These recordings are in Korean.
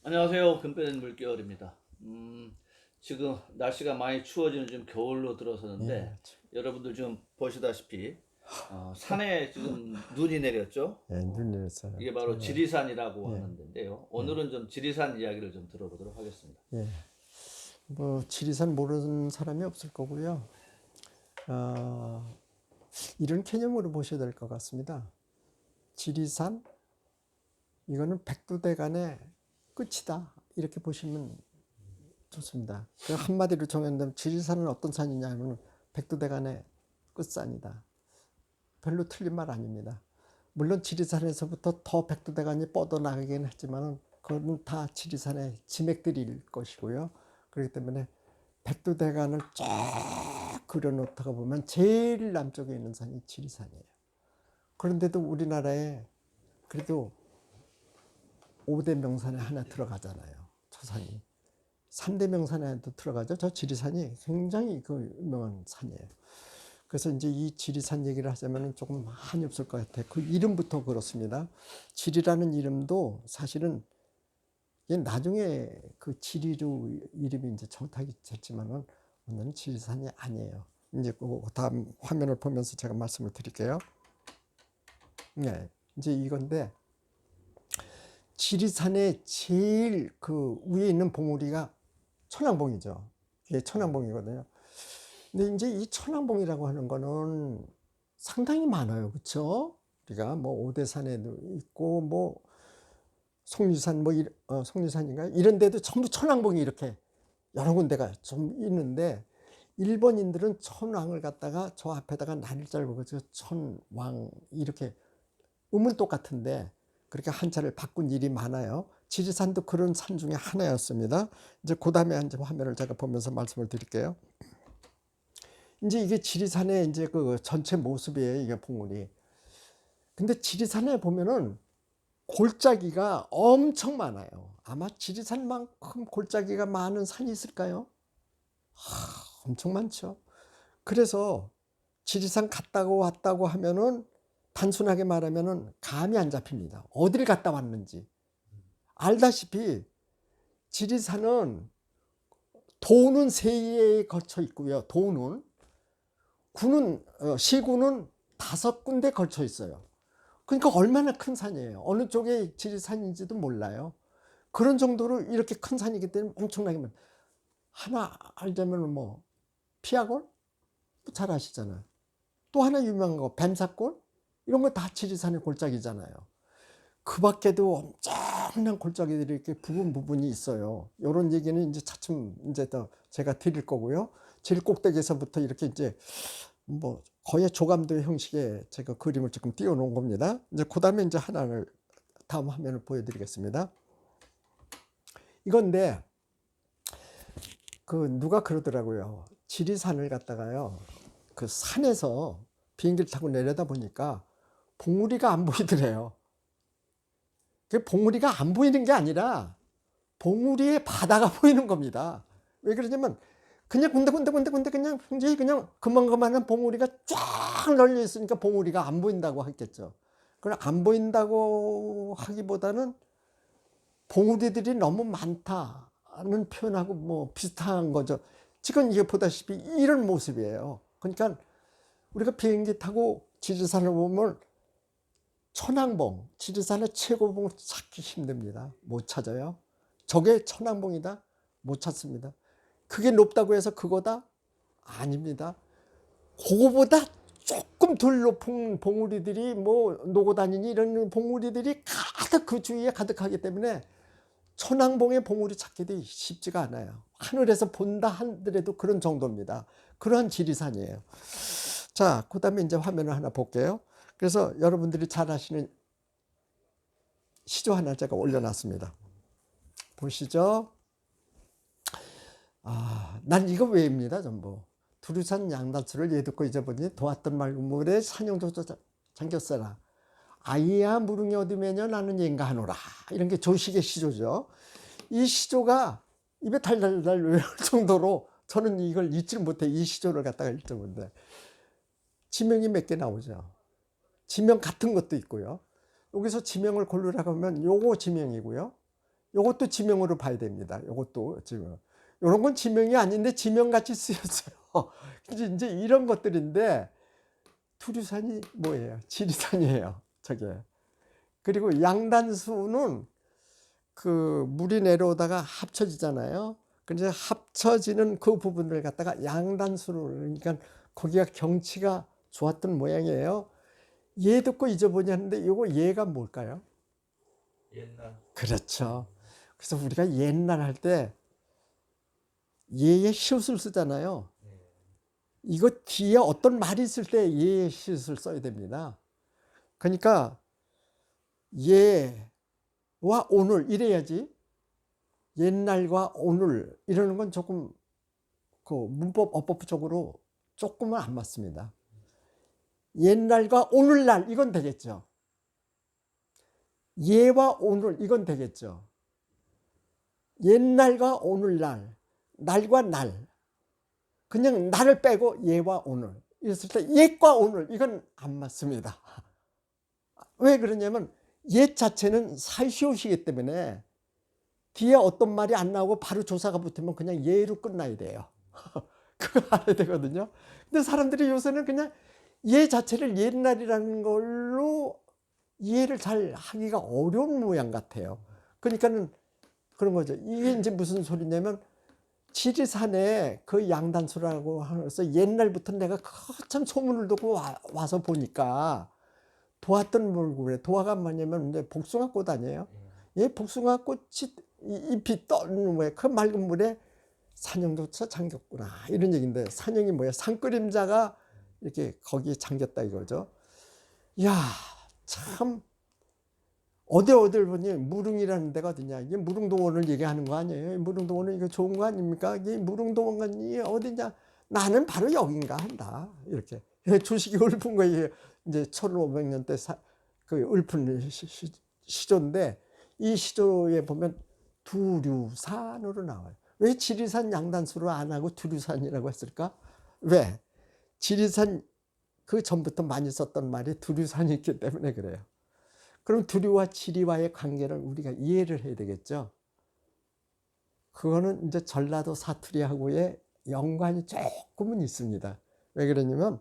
안녕하세요. 금빼는 물결입니다. 지금 날씨가 많이 추워지는 지금 겨울로 들어서는데 예, 여러분들 지금 보시다시피 산에 지금 눈이 내렸죠. 예, 눈 내렸어요. 이게 바로 정말. 지리산이라고 예, 하는 데인데요. 오늘은 좀 지리산 이야기를 좀 들어보도록 하겠습니다. 예. 뭐 지리산 모르는 사람이 없을 거고요. 어, 이런 개념으로 보셔야 될 것 같습니다. 지리산, 이거는 백두대간의 끝이다. 이렇게 보시면 좋습니다. 그 한마디로 정한다면 지리산은 어떤 산이냐면 백두대간의 끝산이다. 별로 틀린 말 아닙니다. 물론 지리산에서부터 더 백두대간이 뻗어나가긴 했지만 그건 다 지리산의 지맥들일 것이고요. 그렇기 때문에 백두대간을 쫙 그려놓다가 보면 제일 남쪽에 있는 산이 지리산이에요. 그런데도 우리나라에 그래도 5대 명산에 하나 들어가잖아요. 저 산이. 3대 명산에도 들어가죠. 저 지리산이 굉장히 그 유명한 산이에요. 그래서 이제 이 지리산 얘기를 하자면 조금 한이 없을 것 같아요. 그 이름부터 그렇습니다. 지리라는 이름도 사실은 나중에 그 지리로 이름이 이제 정착이 됐지만은 오늘은 지리산이 아니에요. 이제 그 다음 화면을 보면서 제가 말씀을 드릴게요. 네, 이제 이건데 지리산의 제일 그 위에 있는 봉우리가 천왕봉이죠. 이게 천왕봉이거든요. 근데 이제 이 천왕봉이라고 하는 거는 상당히 많아요. 그렇죠? 우리가 뭐 오대산에도 있고 뭐 속리산 속리산인가 이런 데도 전부 천왕봉이 이렇게 여러 군데가 좀 있는데 일본인들은 천왕을 갖다가 저 앞에다가 날짜를 보고 천왕 이렇게 음은 똑같은데 그렇게 한자를 바꾼 일이 많아요. 지리산도 그런 산 중에 하나였습니다. 이제 그 다음에 이제 화면을 제가 보면서 말씀을 드릴게요. 이제 이게 지리산의 이제 그 전체 모습이에요. 이게 봉우리. 근데 지리산에 보면은 골짜기가 엄청 많아요. 아마 지리산만큼 골짜기가 많은 산이 있을까요? 엄청 많죠. 그래서 지리산 갔다고 왔다고 하면은 단순하게 말하면은 감이 안 잡힙니다. 어디를 갔다 왔는지. 알다시피 지리산은 도는 세에 걸쳐 있고요. 도는 시구는 5군데 걸쳐 있어요. 그러니까 얼마나 큰 산이에요. 어느 쪽에 지리산인지도 몰라요. 그런 정도로 이렇게 큰 산이기 때문에 엄청나게 많아요. 하나 알자면 뭐 피아골? 잘 아시잖아요. 또 하나 유명한 거 뱀사골? 이런 거 다 지리산의 골짜기잖아요. 그 밖에도 엄청난 골짜기들이 이렇게 부분이 있어요. 이런 얘기는 이제 차츰 이제 더 제가 드릴 거고요. 제일 꼭대기에서부터 이렇게 이제 뭐 거의 조감도 형식의 제가 그림을 조금 띄워 놓은 겁니다. 이제 그 다음에 이제 하나를 다음 화면을 보여드리겠습니다. 이건데 그 누가 그러더라고요. 지리산을 갔다가요. 그 산에서 비행기를 타고 내려다 보니까 봉우리가 안 보이더래요. 그 봉우리가 안 보이는 게 아니라 봉우리의 바다가 보이는 겁니다. 왜 그러냐면 그냥 군데군데 그냥 굉장히 그냥 그만한 봉우리가 쫙 널려 있으니까 봉우리가 안 보인다고 했겠죠. 그럼 안 보인다고 하기보다는 봉우리들이 너무 많다는 표현하고 뭐 비슷한 거죠. 지금 이게 보다시피 이런 모습이에요. 그러니까 우리가 비행기 타고 지리산을 보면 천왕봉, 지리산의 최고봉을 찾기 힘듭니다. 못 찾아요. 저게 천왕봉이다? 못 찾습니다. 그게 높다고 해서 그거다? 아닙니다. 그거보다 조금 덜 높은 봉우리들이 뭐 노고 다니니 이런 봉우리들이 가득 그 주위에 가득하기 때문에 천왕봉의 봉우리 찾기도 쉽지가 않아요. 하늘에서 본다 하더라도 그런 정도입니다. 그런 지리산이에요. 자, 그 다음에 이제 화면을 하나 볼게요. 그래서 여러분들이 잘 아시는 시조 하나 제가 올려놨습니다. 보시죠. 난 이거 외웁니다, 전부. 두루산 양다수를 예 듣고 잊어버리니 도왔던 말물에 산용조차 잠겼어라. 아이야 무릉이 어디매냐 나는 얘인가 하노라. 이런 게 조식의 시조죠. 이 시조가 입에 달달달 외울 정도로 저는 이걸 잊지를 못해. 이 시조를 갖다가 읽지 못해. 지명이 몇 개 나오죠. 지명 같은 것도 있고요. 여기서 지명을 고르라고 하면 요거 지명이고요. 요것도 지명으로 봐야 됩니다. 요것도 지명. 요런 건 지명이 아닌데 지명같이 쓰였어요. 이제 이런 것들인데 두류산이 뭐예요? 지리산이에요. 저게. 그리고 양단수는 그 물이 내려오다가 합쳐지잖아요. 그래서 합쳐지는 그 부분을 갖다가 양단수로, 그러니까 거기가 경치가 좋았던 모양이에요. 얘 듣고 잊어보냐는데 이거 얘가 뭘까요? 옛날. 그렇죠. 그래서 우리가 옛날 할 때 얘의 시옷을 쓰잖아요. 이거 뒤에 어떤 말이 있을 때 얘의 시옷을 써야 됩니다. 그러니까 얘와 오늘 이래야지, 옛날과 오늘 이러는 건 조금 그 문법 어법적으로 조금은 안 맞습니다. 옛날과 오늘날 이건 되겠죠. 예와 오늘 이건 되겠죠. 옛날과 오늘날, 날과 날, 그냥 날을 빼고 예와 오늘 이랬을 때 옛과 오늘 이건 안 맞습니다. 왜 그러냐면 옛 자체는 살시옷이기 때문에 뒤에 어떤 말이 안 나오고 바로 조사가 붙으면 그냥 예로 끝나야 돼요. 그거 알아야 되거든요. 근데 사람들이 요새는 그냥 예 자체를 옛날이라는 걸로 이해를 잘 하기가 어려운 모양 같아요. 그러니까는 그런 거죠. 이게 이제 무슨 소리냐면 지리산에 그 양단수라고 하면서 옛날부터 내가 거참 소문을 듣고 와서 보니까 도왔던 몰골에, 도화가 뭐냐면 이제 복숭아꽃 아니에요? 예, 복숭아꽃이 잎이 떠는 왜 그 맑은 물에 산영조차 잠겼구나 이런 얘기인데, 산영이 뭐야? 산그림자가 이렇게 거기에 잠겼다 이거죠. 야, 참 어딜 보니 무릉이라는 데가 어디냐? 이게 무릉동원을 얘기하는 거 아니에요? 무릉동원은 이거 좋은 거 아닙니까? 이게 무릉동원이 어디냐? 나는 바로 여긴가 한다. 이렇게 조식이 읊은 거예요. 이제 1500년 때 그 읊은 시조인데, 이 시조에 보면 두류산으로 나와요. 왜 지리산 양단수로 안 하고 두류산이라고 했을까? 왜? 지리산 그 전부터 많이 썼던 말이 두류산이 있기 때문에 그래요. 그럼 두류와 지리와의 관계를 우리가 이해를 해야 되겠죠. 그거는 이제 전라도 사투리하고의 연관이 조금은 있습니다. 왜 그러냐면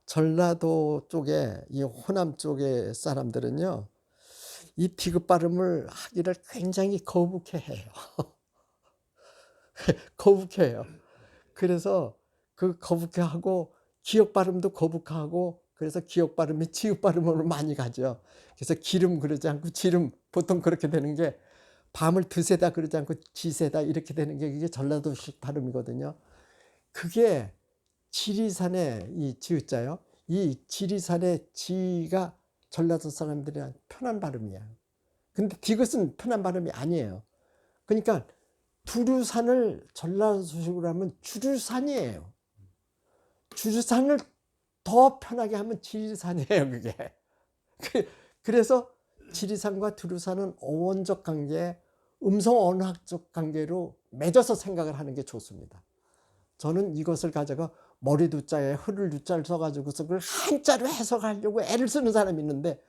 전라도 쪽에, 이 호남 쪽의 사람들은요, 이 디귿 발음을 하기를 굉장히 거북해해요. 거북해요. 그래서 그 거북해하고 기역 발음도 거북하고, 그래서 기역 발음이 지읒 발음으로 많이 가죠. 그래서 기름 그러지 않고 지름, 보통 그렇게 되는 게 밤을 드세다 그러지 않고 지세다 이렇게 되는 게 이게 전라도식 발음이거든요. 그게 지리산의 이 지읒자요. 이 지리산의 지가 전라도 사람들이 편한 발음이야. 근데 디귿은 편한 발음이 아니에요. 그러니까 두류산을 전라도식으로 하면 주류산이에요. 주류산을 더 편하게 하면 지리산이에요, 그게. 그래서 지리산과 두류산은 어원적 관계, 음성 언어학적 관계로 맺어서 생각을 하는 게 좋습니다. 저는 이것을 가져가 머리두자에 흐를 두자를 써가지고서 그걸 한자로 해석하려고 애를 쓰는 사람이 있는데,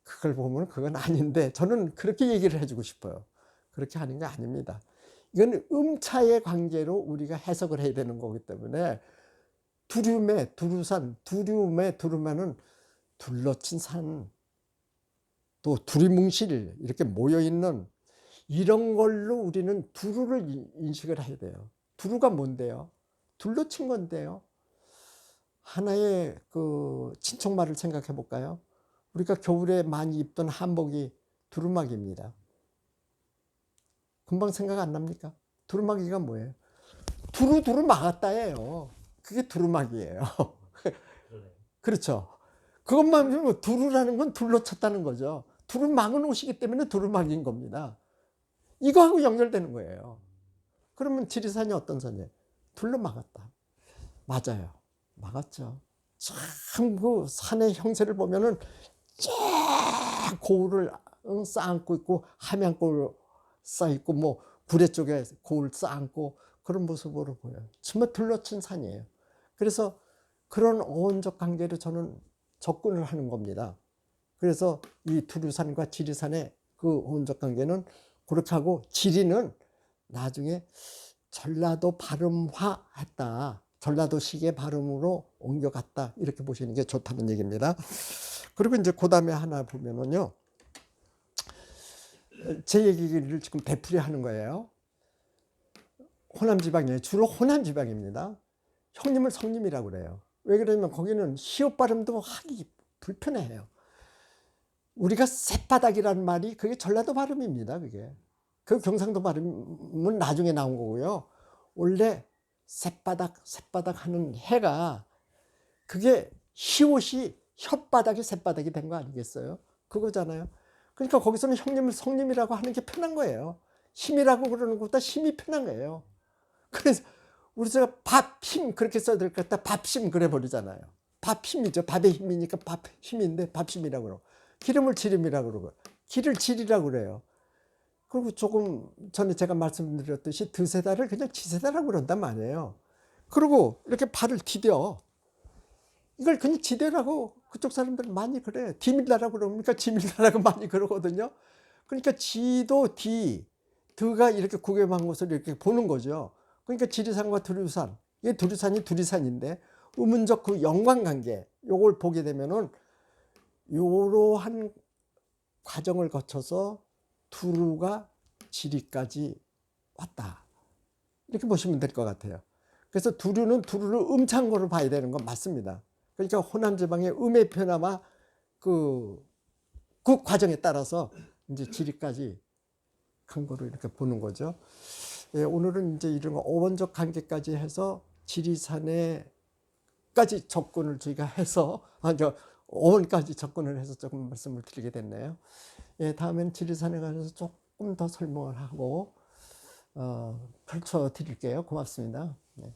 그걸 보면 그건 아닌데 저는 그렇게 얘기를 해주고 싶어요. 그렇게 하는 게 아닙니다. 이건 음차의 관계로 우리가 해석을 해야 되는 거기 때문에, 두류매, 두류산, 두류매, 두루매는 둘러친 산, 또 두리뭉실 이렇게 모여있는 이런 걸로 우리는 두루를 인식을 해야 돼요. 두루가 뭔데요? 둘러친 건데요. 하나의 그 친척말을 생각해 볼까요? 우리가 겨울에 많이 입던 한복이 두루마기입니다. 금방 생각 안 납니까? 두루마기가 뭐예요? 두루두루 막았다예요. 그게 두루마기예요. 그렇죠. 그것만 보면 두루라는 건 둘러쳤다는 거죠. 두루 막은 옷이기 때문에 두루마기인 겁니다. 이거하고 연결되는 거예요. 그러면 지리산이 어떤 산이에요? 둘러 막았다. 맞아요. 막았죠. 참 그 산의 형세를 보면은 쫙 고을을 쌓고 있고, 함양골 쌓여 있고, 뭐 구례 쪽에 고을 쌓고 그런 모습으로 보여요. 정말 둘러친 산이에요. 그래서 그런 어원적 관계로 저는 접근을 하는 겁니다. 그래서 이 두류산과 지리산의 그 어원적 관계는 그렇게 하고 지리는 나중에 전라도 발음화 했다. 전라도식의 발음으로 옮겨갔다. 이렇게 보시는 게 좋다는 얘기입니다. 그리고 이제 그 다음에 하나 보면은요. 제 얘기를 지금 되풀이 하는 거예요. 호남 지방이에요. 주로 호남 지방입니다. 형님을 성님이라고 그래요. 왜 그러냐면 거기는 시옷 발음도 하기 불편해요. 우리가 쌔바닥이라는 말이 그게 전라도 발음입니다. 그게. 그 경상도 발음은 나중에 나온 거고요. 원래 쌔바닥 하는 해가 그게 시옷이 혓바닥이 쌔바닥이 된 거 아니겠어요? 그거잖아요. 그러니까 거기서는 형님을 성님이라고 하는 게 편한 거예요. 힘이라고 그러는 것보다 힘이 편한 거예요. 그래서 우리가 밥힘 그렇게 써야 될 것 같다. 밥심 그래 버리잖아요. 밥힘이죠. 밥의 힘이니까 밥 힘인데 밥심이라고 그러고 기름을 지름이라고 그러고 기를 질이라고 그래요. 그리고 조금 전에 제가 말씀드렸듯이 드세다를 그냥 지세다라고 그런단 말이에요. 그리고 이렇게 발을 디뎌. 이걸 그냥 지대라고 그쪽 사람들은 많이 그래. 디밀다라고 그러니까 지밀다라고 많이 그러거든요. 그러니까 지도 드가 이렇게 구gem한 것을 이렇게 보는 거죠. 그러니까 지리산과 두리산, 이게 두리산이 두리산인데 의문적 그 연관관계 요걸 보게 되면은 이러한 과정을 거쳐서 두루가 지리까지 왔다. 이렇게 보시면 될 것 같아요. 그래서 두루를 음창고로 봐야 되는 건 맞습니다. 그러니까 호남 지방의 음의 변화와 그 과정에 따라서 이제 지리까지 간 거로 이렇게 보는 거죠. 예, 오늘은 이제 이런 어원적 관계까지 해서 지리산에까지 접근을 저희가 해서 어원까지 접근을 해서 조금 말씀을 드리게 됐네요. 예, 다음엔 지리산에 관해서 조금 더 설명을 하고 펼쳐 드릴게요. 고맙습니다. 네.